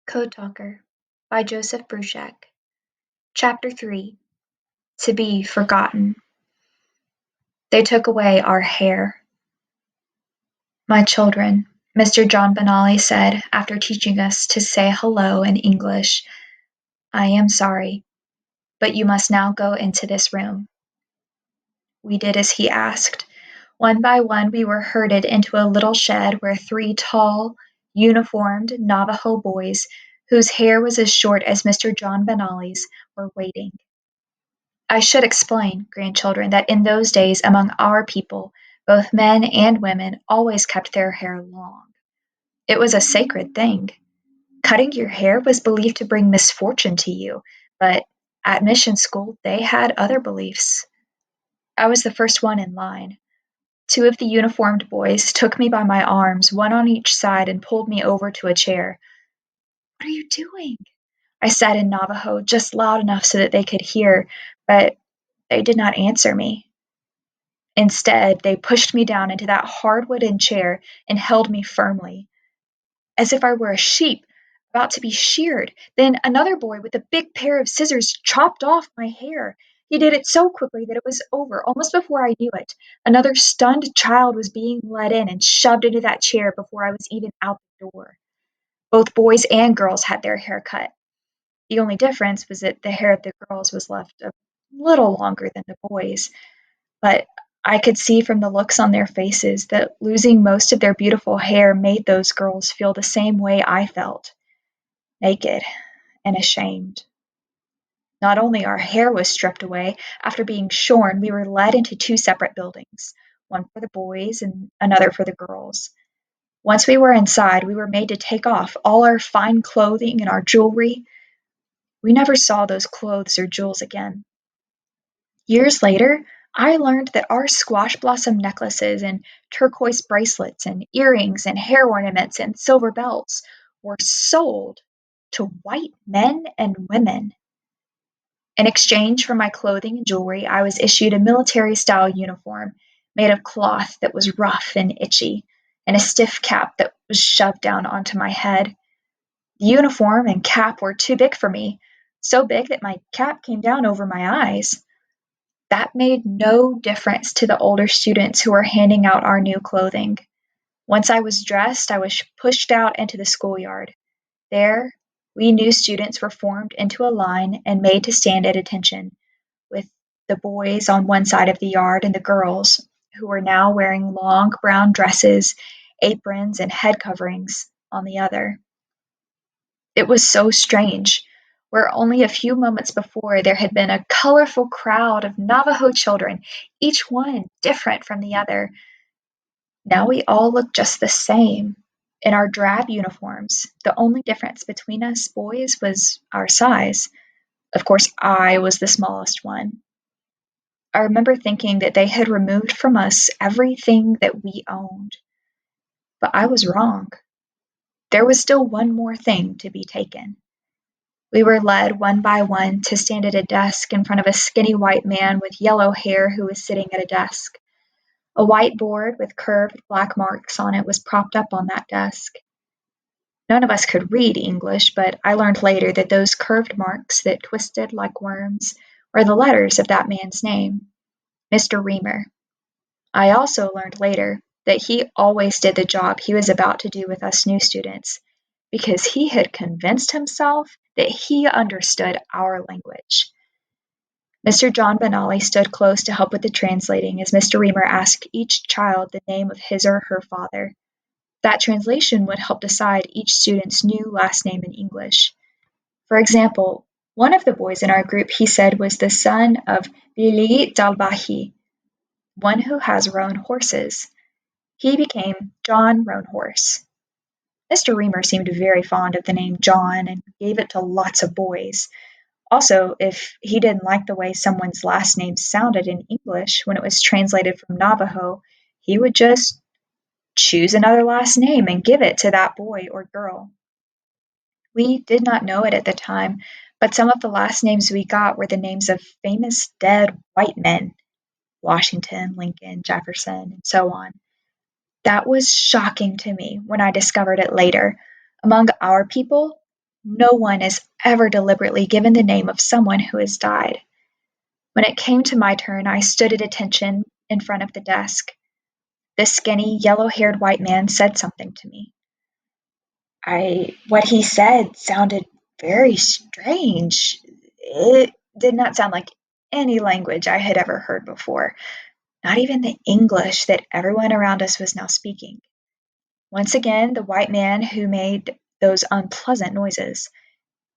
Code Talker by Joseph Bruchac. Chapter 3 To Be Forgotten. They took away our hair. My children, Mr. John Benally said after teaching us to say hello in English, I am sorry, but you must now go into this room. We did as he asked. One by one we were herded into a little shed where three tall, uniformed Navajo boys, whose hair was as short as Mr. John Benally's, were waiting. I should explain, grandchildren, that in those days among our people, both men and women always kept their hair long. It was a sacred thing. Cutting your hair was believed to bring misfortune to you, but at mission school they had other beliefs. I was the first one in line. Two of the uniformed boys took me by my arms, one on each side, and pulled me over to a chair. What are you doing? I said in Navajo, just loud enough so that they could hear, but they did not answer me. Instead, they pushed me down into that hard wooden chair and held me firmly, as if I were a sheep about to be sheared. Then another boy with a big pair of scissors chopped off my hair. He did it so quickly that it was over almost before I knew it. Another stunned child was being led in and shoved into that chair before I was even out the door. Both boys and girls had their hair cut. The only difference was that the hair of the girls was left a little longer than the boys'. But I could see from the looks on their faces that losing most of their beautiful hair made those girls feel the same way I felt, naked and ashamed. Not only our hair was stripped away, after being shorn, we were led into two separate buildings, one for the boys and another for the girls. Once we were inside, we were made to take off all our fine clothing and our jewelry. We never saw those clothes or jewels again. Years later, I learned that our squash blossom necklaces and turquoise bracelets and earrings and hair ornaments and silver belts were sold to white men and women. In exchange for my clothing and jewelry, I was issued a military style uniform made of cloth that was rough and itchy, and a stiff cap that was shoved down onto my head. The uniform and cap were too big for me, so big that my cap came down over my eyes. That made no difference to the older students who were handing out our new clothing. Once I was dressed, I was pushed out into the schoolyard. There, we new students were formed into a line and made to stand at attention, with the boys on one side of the yard and the girls, who were now wearing long brown dresses, aprons, and head coverings, on the other. It was so strange. Where only a few moments before there had been a colorful crowd of Navajo children, each one different from the other, now we all looked just the same in our drab uniforms. The only difference between us boys was our size. Of course, I was the smallest one. I remember thinking that they had removed from us everything that we owned. But I was wrong. There was still one more thing to be taken. We were led one by one to stand at a desk in front of a skinny white man with yellow hair who was sitting at a desk. A white board with curved black marks on it was propped up on that desk. None of us could read English, but I learned later that those curved marks that twisted like worms were the letters of that man's name, Mr. Reamer. I also learned later that he always did the job he was about to do with us new students, because he had convinced himself that he understood our language. Mr. John Benally stood close to help with the translating as Mr. Reamer asked each child the name of his or her father. That translation would help decide each student's new last name in English. For example, one of the boys in our group he said was the son of Lili Dalbahi, one who has roan horses. He became John Roanhorse. Mr. Reamer seemed very fond of the name John and gave it to lots of boys. Also, if he didn't like the way someone's last name sounded in English when it was translated from Navajo, he would just choose another last name and give it to that boy or girl. We did not know it at the time, but some of the last names we got were the names of famous dead white men, Washington, Lincoln, Jefferson, and so on. That was shocking to me when I discovered it later. Among our people, No one is ever deliberately given the name of someone who has died. When it came to my turn, I stood at attention in front of the desk. The skinny, yellow-haired white man said something to me. What he said sounded very strange. It did not sound like any language I had ever heard before, not even the English that everyone around us was now speaking. Once again, the white man who made those unpleasant noises.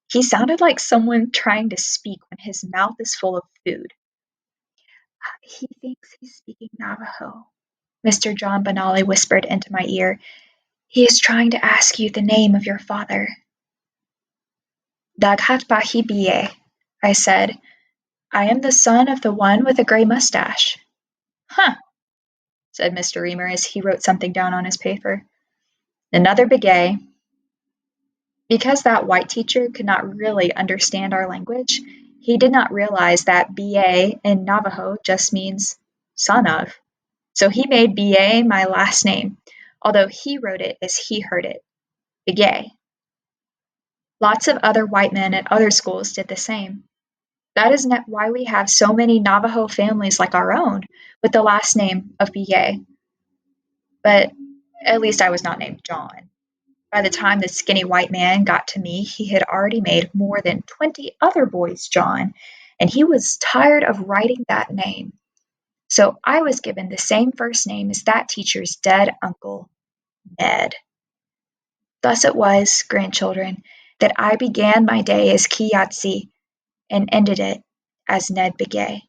He sounded like someone trying to speak when his mouth is full of food. He thinks he's speaking Navajo, Mr. John Benali whispered into my ear. He is trying to ask you the name of your father. Daghat Bahi Biye, I said. I am the son of the one with the gray mustache. Huh, said Mr. Reamer as he wrote something down on his paper. Another Begay. Because that white teacher could not really understand our language, he did not realize that BA in Navajo just means son of. So he made BA my last name, although he wrote it as he heard it, Begay. Lots of other white men at other schools did the same. That is why we have so many Navajo families like our own with the last name of Begay. But at least I was not named John. By the time the skinny white man got to me, he had already made more than 20 other boys John, and he was tired of writing that name. So I was given the same first name as that teacher's dead uncle, Ned. Thus it was, grandchildren, that I began my day as Kiyatsi and ended it as Ned Begay.